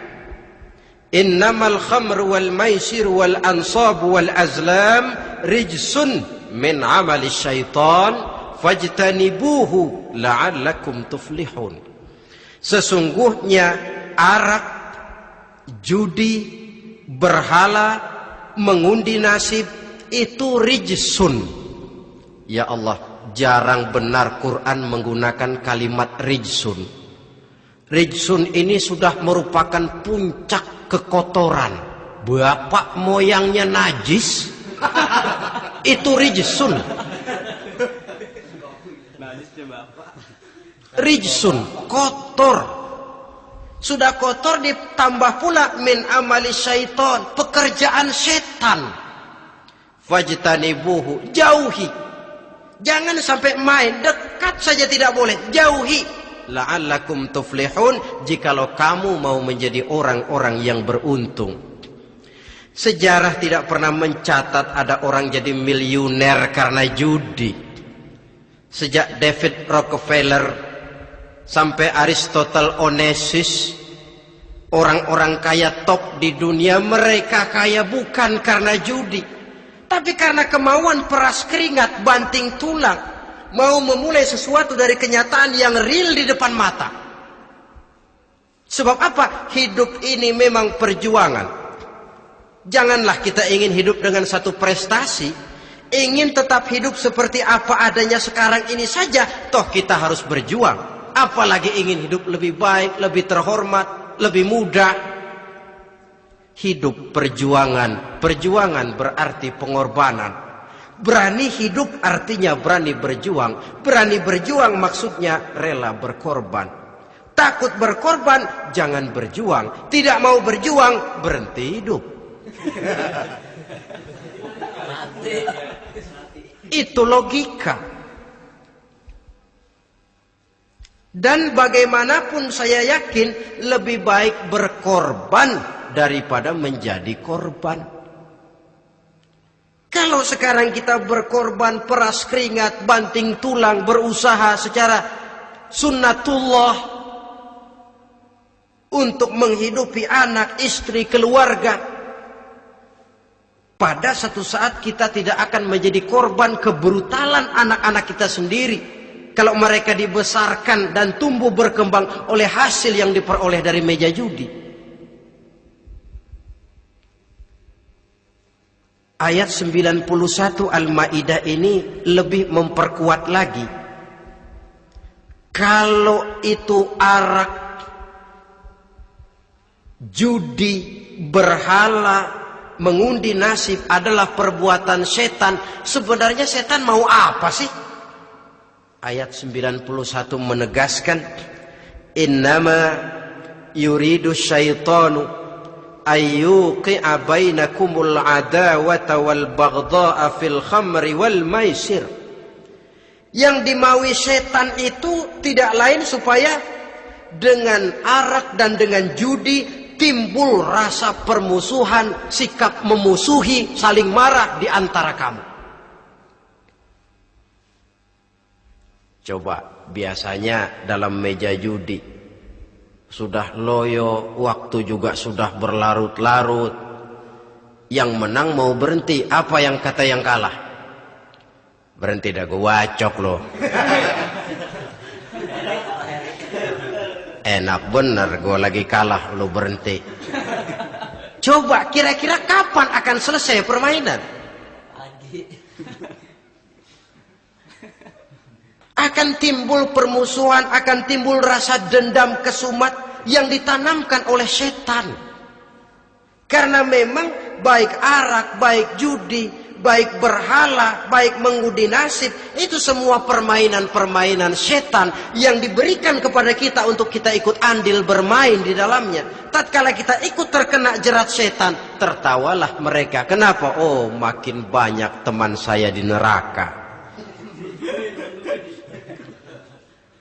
innamal khamru wal maisir wal ansabu wal azlam rijsun min amali syaitan fajtanibuhu la'allakum tuflihun. Sesungguhnya arak, judi, berhala, mengundi nasib itu rijsun. Ya Allah, jarang benar Quran menggunakan kalimat rijsun. Rijsun ini sudah merupakan puncak kekotoran. Bapak moyangnya najis, itu rijsun. Rijsun, kotor. Sudah kotor ditambah pula min amali syaitan, pekerjaan setan. Fajtanibuhu, jauhi. Jangan sampai main, dekat saja tidak boleh, jauhi. La'allakum tuflihun, jikalau kamu mau menjadi orang-orang yang beruntung. Sejarah tidak pernah mencatat ada orang jadi miliuner karena judi. Sejak David Rockefeller sampai Aristotle Onassis, orang-orang kaya top di dunia, mereka kaya bukan karena judi, tapi karena kemauan peras keringat, banting tulang, mau memulai sesuatu dari kenyataan yang real di depan mata. Sebab apa? Hidup ini memang perjuangan. Janganlah kita ingin hidup dengan satu prestasi, ingin tetap hidup seperti apa adanya sekarang ini saja, toh kita harus berjuang. Apalagi ingin hidup lebih baik, lebih terhormat, lebih mudah. Hidup perjuangan. Perjuangan berarti pengorbanan. Berani hidup artinya berani berjuang. Berani berjuang maksudnya rela berkorban. Takut berkorban, jangan berjuang. Tidak mau berjuang, berhenti hidup. Itu logika. Dan bagaimanapun saya yakin lebih baik berkorban daripada menjadi korban. Kalau sekarang kita berkorban, peras keringat, banting tulang, berusaha secara sunnatullah untuk menghidupi anak, istri, keluarga, pada satu saat kita tidak akan menjadi korban kebrutalan anak-anak kita sendiri kalau mereka dibesarkan dan tumbuh berkembang oleh hasil yang diperoleh dari meja judi. Ayat 91 Al-Maidah ini lebih memperkuat lagi. Kalau itu arak, judi, berhala, mengundi nasib adalah perbuatan setan, sebenarnya setan mau apa sih? Ayat 91 menegaskan, innama yuridu syaitanu ayyuqi'a bainakumul adawata wal baghdha'a fil khamri wal maisir. Yang dimaui setan itu tidak lain supaya dengan arak dan dengan judi timbul rasa permusuhan, sikap memusuhi, saling marah di antara kamu. Coba, biasanya dalam meja judi sudah loyo, waktu juga sudah berlarut-larut. Yang menang mau berhenti, apa yang kata yang kalah? Berhenti dah, gue wacok loh. Enak bener, gue lagi kalah, lo berhenti. Coba, kira-kira kapan akan selesai permainan? Akan timbul permusuhan, akan timbul rasa dendam kesumat yang ditanamkan oleh setan. Karena memang baik arak, baik judi, baik berhala, baik mengundi nasib, itu semua permainan-permainan setan yang diberikan kepada kita untuk kita ikut andil bermain di dalamnya. Tatkala kita ikut terkena jerat setan, tertawalah mereka. Kenapa? Oh, makin banyak teman saya di neraka.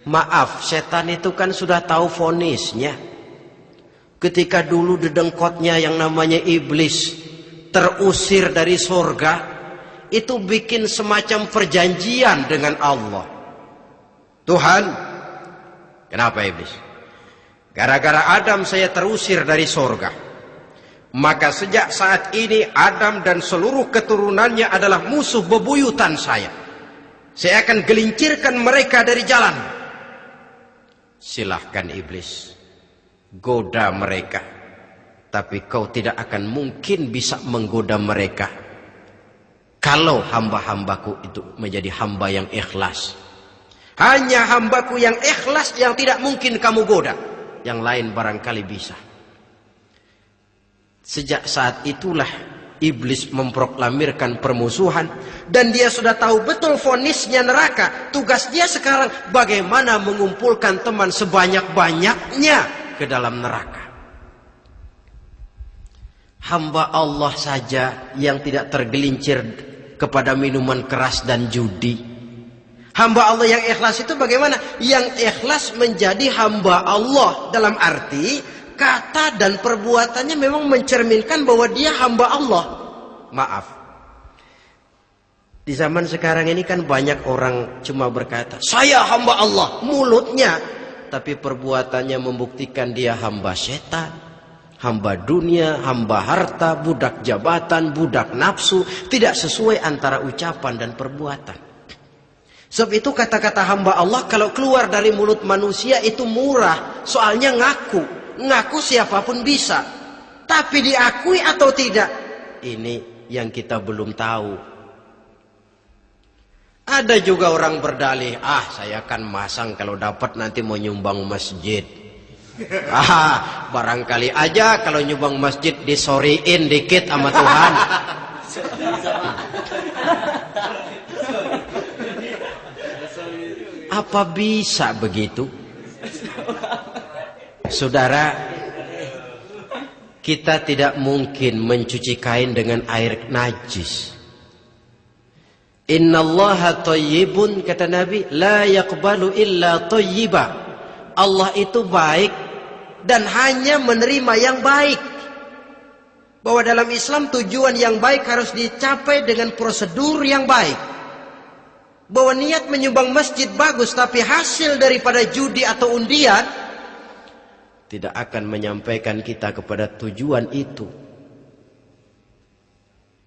Maaf, setan itu kan sudah tahu vonisnya. Ketika dulu dedengkotnya yang namanya iblis terusir dari surga, itu bikin semacam perjanjian dengan Allah. Tuhan, kenapa iblis? Gara-gara Adam saya terusir dari surga. Maka sejak saat ini Adam dan seluruh keturunannya adalah musuh bebuyutan saya. Saya akan gelincirkan mereka dari jalan. Silahkan iblis, goda mereka. Tapi kau tidak akan mungkin bisa menggoda mereka kalau hamba-hambaku itu menjadi hamba yang ikhlas. Hanya hambaku yang ikhlas yang tidak mungkin kamu goda. Yang lain barangkali bisa. Sejak saat itulah iblis memproklamirkan permusuhan. Dan dia sudah tahu betul vonisnya neraka. Tugas dia sekarang bagaimana mengumpulkan teman sebanyak-banyaknya ke dalam neraka. Hamba Allah saja yang tidak tergelincir kepada minuman keras dan judi. Hamba Allah yang ikhlas itu bagaimana? Yang ikhlas menjadi hamba Allah dalam arti kata dan perbuatannya memang mencerminkan bahwa dia hamba Allah. Maaf, di zaman sekarang ini kan banyak orang cuma berkata saya hamba Allah mulutnya, tapi perbuatannya membuktikan dia hamba setan, hamba dunia, hamba harta, budak jabatan, budak nafsu. Tidak sesuai antara ucapan dan perbuatan. Sebab itu kata-kata hamba Allah kalau keluar dari mulut manusia itu murah. Soalnya ngaku siapapun bisa. Tapi diakui atau tidak, ini yang kita belum tahu. Ada juga orang berdalih, saya akan masang kalau dapat nanti mau nyumbang masjid. Barangkali aja kalau nyumbang masjid disoriin dikit sama Tuhan. Apa bisa begitu? Saudara, kita tidak mungkin mencuci kain dengan air najis. Innallaha thayyibun, kata Nabi, la yaqbalu illa thayyiba. Allah itu baik dan hanya menerima yang baik. Bahwa dalam Islam tujuan yang baik harus dicapai dengan prosedur yang baik. Bahwa niat menyumbang masjid bagus, tapi hasil daripada judi atau undian tidak akan menyampaikan kita kepada tujuan itu.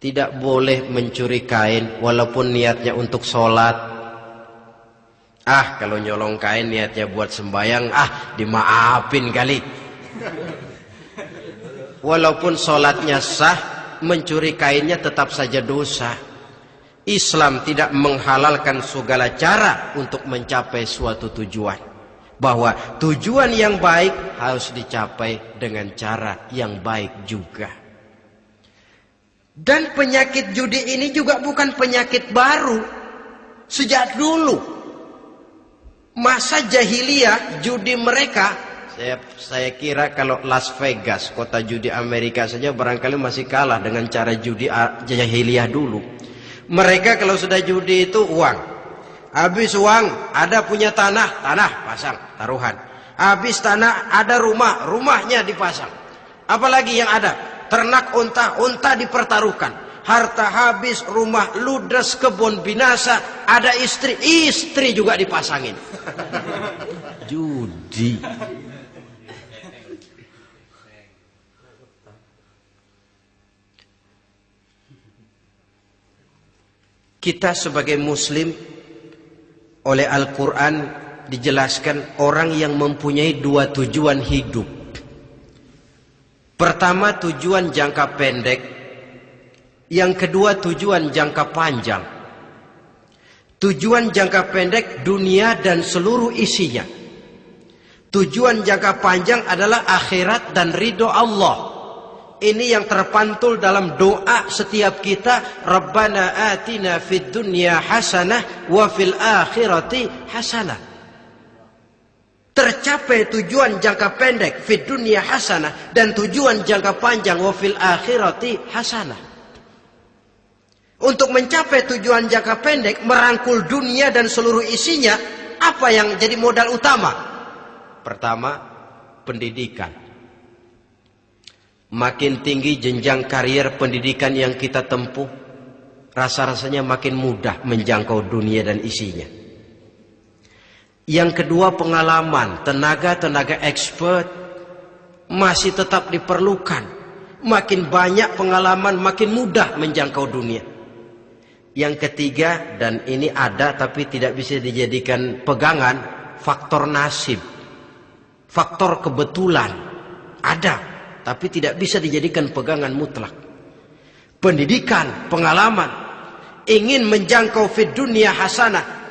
Tidak boleh mencuri kain walaupun niatnya untuk sholat. Kalau nyolong kain niatnya buat sembayang, dimaafin kali. Walaupun sholatnya sah, mencuri kainnya tetap saja dosa. Islam tidak menghalalkan segala cara untuk mencapai suatu tujuan. Bahwa tujuan yang baik harus dicapai dengan cara yang baik juga. Dan penyakit judi ini juga bukan penyakit baru. Sejak dulu masa jahiliyah judi mereka, saya kira kalau Las Vegas, kota judi Amerika saja barangkali masih kalah dengan cara judi jahiliyah dulu. Mereka kalau sudah judi itu uang. Habis uang ada punya tanah pasang taruhan. Habis tanah ada rumah, rumahnya dipasang. Apalagi yang ada? Ternak unta dipertaruhkan. Harta habis, rumah ludes, kebun binasa, ada istri juga dipasangin. Judi. Kita sebagai muslim oleh Al-Quran dijelaskan orang yang mempunyai dua tujuan hidup. Pertama tujuan jangka pendek, yang kedua tujuan jangka panjang. Tujuan jangka pendek dunia dan seluruh isinya. Tujuan jangka panjang adalah akhirat dan ridho Allah. Ini yang terpantul dalam doa setiap kita. Rabbana atina fid dunya hasanah wa fil akhirati hasanah. Tercapai tujuan jangka pendek fid dunya hasanah dan tujuan jangka panjang wa fil akhirati hasanah. Untuk mencapai tujuan jangka pendek merangkul dunia dan seluruh isinya, Apa yang jadi modal utama? Pertama, pendidikan. Makin tinggi jenjang karier pendidikan yang kita tempuh, rasa-rasanya makin mudah menjangkau dunia dan isinya. Yang kedua, pengalaman. Tenaga-tenaga expert masih tetap diperlukan. Makin banyak pengalaman, makin mudah menjangkau dunia. Yang ketiga, dan ini ada tapi tidak bisa dijadikan pegangan, faktor nasib. Faktor kebetulan. Ada, tapi tidak bisa dijadikan pegangan mutlak. Pendidikan, pengalaman. Ingin menjangkau fid dunia hasanah.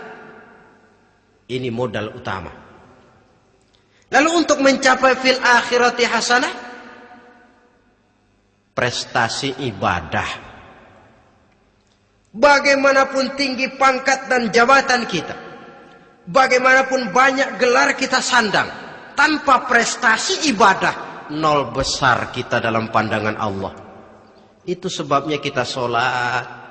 Ini modal utama. Lalu untuk mencapai fil akhirati hasanah, prestasi ibadah. Bagaimanapun tinggi pangkat dan jabatan kita, bagaimanapun banyak gelar kita sandang, tanpa prestasi ibadah, nol besar kita dalam pandangan Allah. Itu sebabnya kita sholat.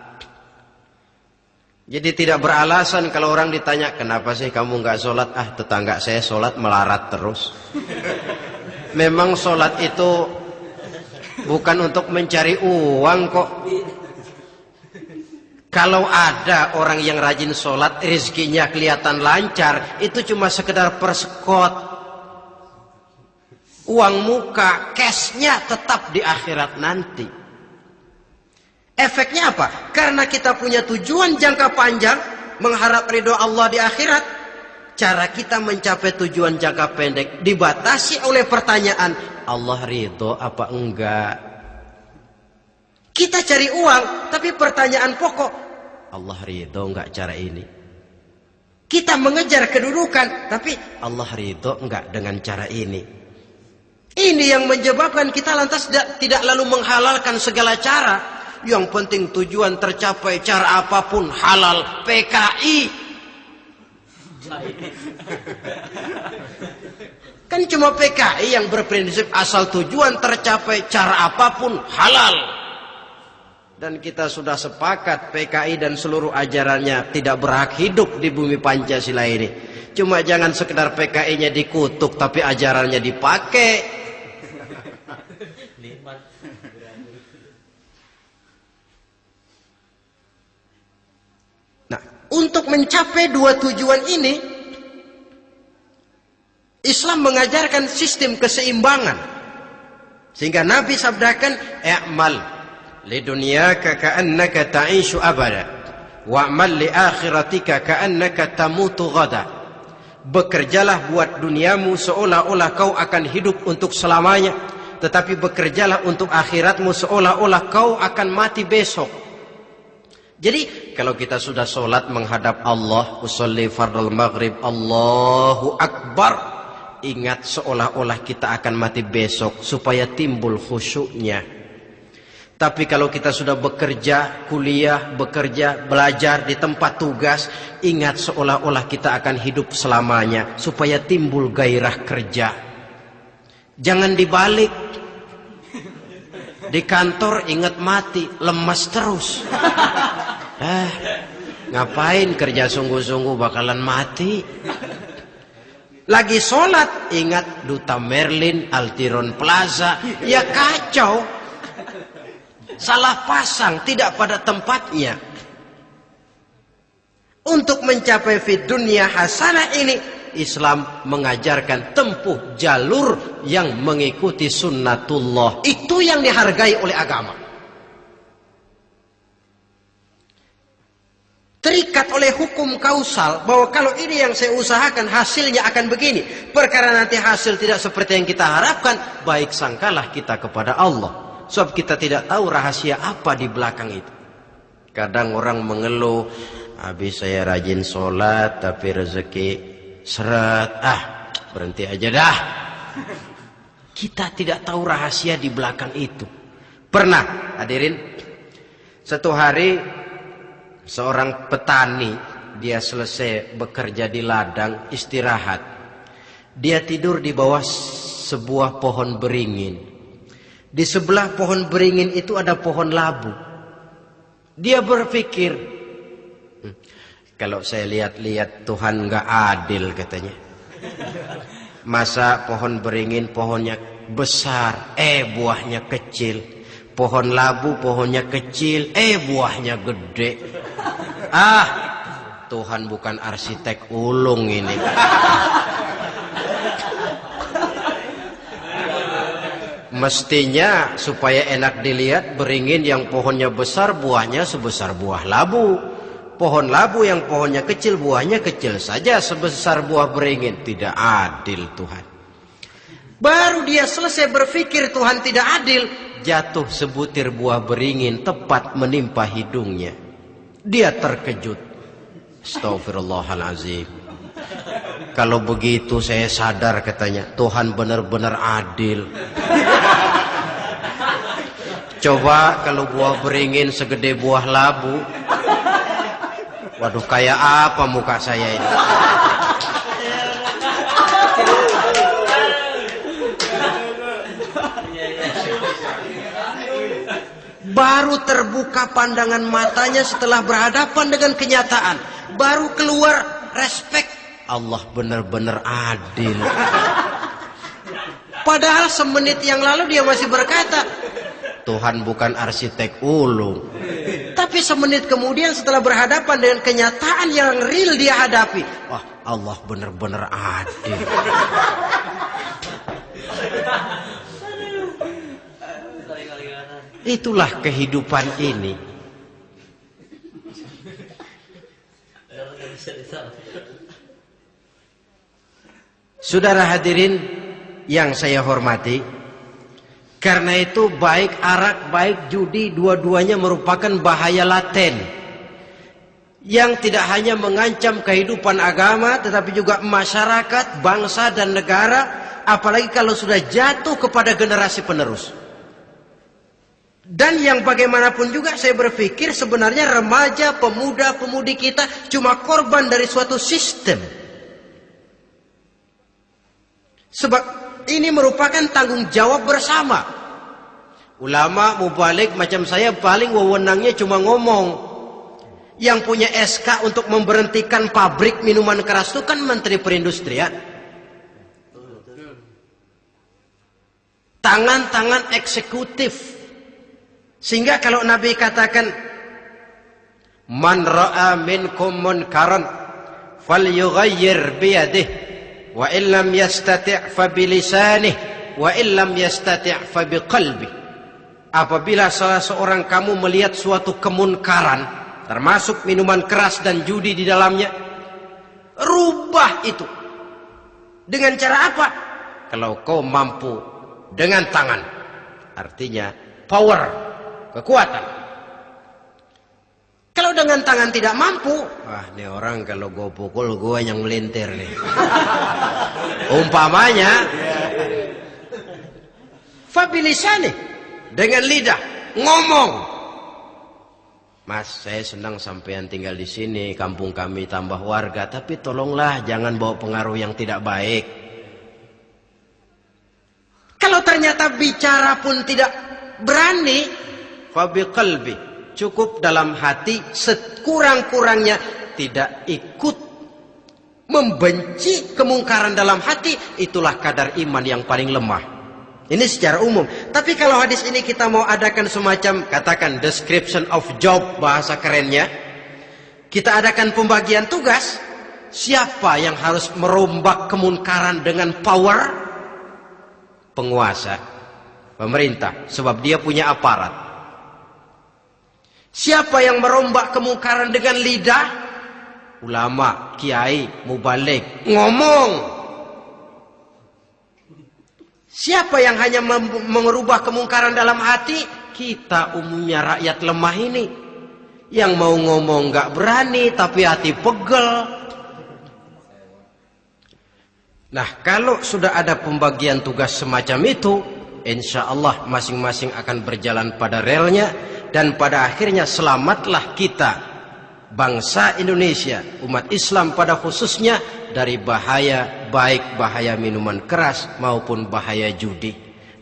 Jadi tidak beralasan kalau orang ditanya, kenapa sih kamu nggak sholat? Ah, tetangga saya sholat melarat terus. Memang sholat itu bukan untuk mencari uang kok. Kalau ada orang yang rajin sholat, rezekinya kelihatan lancar, itu cuma sekedar persekot. Uang muka, cashnya tetap di akhirat nanti. Efeknya apa? Karena kita punya tujuan jangka panjang, mengharap ridho Allah di akhirat. Cara kita mencapai tujuan jangka pendek dibatasi oleh pertanyaan, Allah ridho apa enggak? Kita cari uang, tapi pertanyaan pokok, Allah ridho enggak cara ini? Kita mengejar kedudukan, tapi Allah ridho enggak dengan cara ini? Ini yang menyebabkan kita lantas tidak lalu menghalalkan segala cara. Yang penting tujuan tercapai cara apapun halal. PKI. Kan cuma PKI yang berprinsip asal tujuan tercapai cara apapun halal. Dan kita sudah sepakat PKI dan seluruh ajarannya tidak berhak hidup di bumi Pancasila ini. Cuma jangan sekedar PKI-nya dikutuk tapi ajarannya dipakai. Nah, untuk mencapai dua tujuan ini, Islam mengajarkan sistem keseimbangan. Sehingga Nabi sabdakan, "I'mal lidunyaka ka'annaka ta'ishu abada, wa'mal li akhiratika ka'annaka tamutu ghada." Bekerjalah buat duniamu seolah-olah kau akan hidup untuk selamanya, tetapi bekerjalah untuk akhiratmu seolah-olah kau akan mati besok. Jadi kalau kita sudah sholat menghadap Allah, usolli fardal maghrib, Allahu Akbar, ingat seolah-olah kita akan mati besok supaya timbul khusyuknya. Tapi kalau kita sudah bekerja, kuliah, bekerja, belajar di tempat tugas, ingat seolah-olah kita akan hidup selamanya supaya timbul gairah kerja. Jangan dibalik. Di kantor ingat mati, lemas terus. Ngapain kerja sungguh-sungguh bakalan mati. Lagi sholat ingat Duta Merlin, Altiron Plaza, ya kacau. Salah pasang, tidak pada tempatnya. Untuk mencapai fid dunya hasanah ini, Islam mengajarkan tempuh jalur yang mengikuti sunnatullah. Itu yang dihargai oleh agama. Terikat oleh hukum kausal bahwa kalau ini yang saya usahakan hasilnya akan begini. Perkara nanti hasil tidak seperti yang kita harapkan, baik sangkalah kita kepada Allah. Sebab kita tidak tahu rahasia apa di belakang itu. Kadang orang mengeluh, habis saya rajin sholat tapi rezeki seret, berhenti aja dah. Kita tidak tahu rahasia di belakang itu. Pernah hadirin, satu hari seorang petani, dia selesai bekerja di ladang, istirahat. Dia tidur di bawah sebuah pohon beringin. Di sebelah pohon beringin itu ada pohon labu. Dia berpikir, Kalau saya lihat-lihat Tuhan nggak adil katanya. Masa pohon beringin pohonnya besar, buahnya kecil. Pohon labu pohonnya kecil, buahnya gede. Tuhan bukan arsitek ulung ini. Mestinya supaya enak dilihat, beringin yang pohonnya besar buahnya sebesar buah labu. Pohon labu yang pohonnya kecil buahnya kecil saja sebesar buah beringin. Tidak adil Tuhan. Baru dia selesai berpikir Tuhan tidak adil, jatuh sebutir buah beringin tepat menimpa hidungnya. Dia terkejut. Astagfirullahalazim. Kalau begitu saya sadar katanya, Tuhan benar-benar adil. Coba kalau buah beringin segede buah labu. Waduh, kayak apa muka saya ini? Baru terbuka pandangan matanya setelah berhadapan dengan kenyataan. Baru keluar respek. Allah benar-benar adil. Padahal semenit yang lalu dia masih berkata, Tuhan bukan arsitek ulung. Tapi semenit kemudian setelah berhadapan dengan kenyataan yang real dia hadapi, wah, Allah benar-benar adil. Itulah kehidupan ini. Saudara hadirin yang saya hormati, karena itu baik arak, baik judi, dua-duanya merupakan bahaya laten yang tidak hanya mengancam kehidupan agama, tetapi juga masyarakat, bangsa dan negara, apalagi kalau sudah jatuh kepada generasi penerus. Dan yang bagaimanapun juga saya berpikir sebenarnya remaja, pemuda, pemudi kita cuma korban dari suatu sistem. Sebab ini merupakan tanggung jawab bersama. Ulama mubalik macam saya paling wewenangnya cuma ngomong. Yang punya SK untuk memberhentikan pabrik minuman keras itu kan Menteri Perindustrian. Tangan-tangan eksekutif. Sehingga kalau Nabi katakan, Man ra'a minkum munkaran falyughayyir biyadihi wa illam yastati' fa bilisanih wa illam yastati' fa biqalbi. Apabila salah seorang kamu melihat suatu kemunkaran, termasuk minuman keras dan judi di dalamnya, rubah itu. Dengan cara apa? Kalau kau mampu dengan tangan, artinya power, kekuatan. Kalau dengan tangan tidak mampu, wah, ini orang kalau gue pukul gue yang melintir nih. Umpamanya, fabilisani, dengan lidah ngomong. Mas, saya senang sampean tinggal di sini, kampung kami tambah warga, tapi tolonglah jangan bawa pengaruh yang tidak baik. Kalau ternyata bicara pun tidak berani, fabiqalbi, cukup dalam hati, sekurang-kurangnya tidak ikut membenci kemungkaran dalam hati. Itulah kadar iman yang paling lemah. Ini secara umum. Tapi kalau hadis ini kita mau adakan semacam, katakan description of job, bahasa kerennya, kita adakan pembagian tugas. Siapa yang harus merombak kemungkaran dengan power? Penguasa, pemerintah, sebab dia punya aparat. Siapa yang merombak kemungkaran dengan lidah? Ulama, kiai, mubalik, ngomong. Siapa yang hanya merubah kemungkaran dalam hati? Kita umumnya rakyat lemah ini, yang mau ngomong gak berani tapi hati pegel. Nah, kalau sudah ada pembagian tugas semacam itu, insya Allah masing-masing akan berjalan pada relnya. Dan pada akhirnya selamatlah kita, bangsa Indonesia, umat Islam pada khususnya, dari bahaya, baik bahaya minuman keras maupun bahaya judi.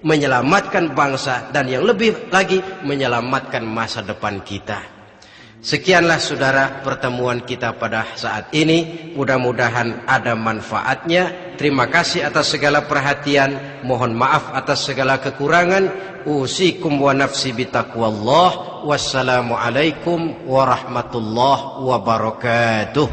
Menyelamatkan bangsa dan yang lebih lagi menyelamatkan masa depan kita. Sekianlah saudara pertemuan kita pada saat ini. Mudah-mudahan ada manfaatnya. Terima kasih atas segala perhatian. Mohon maaf atas segala kekurangan. Usikum wa nafsi bitaqwallah. Wassalamualaikum warahmatullahi wabarakatuh.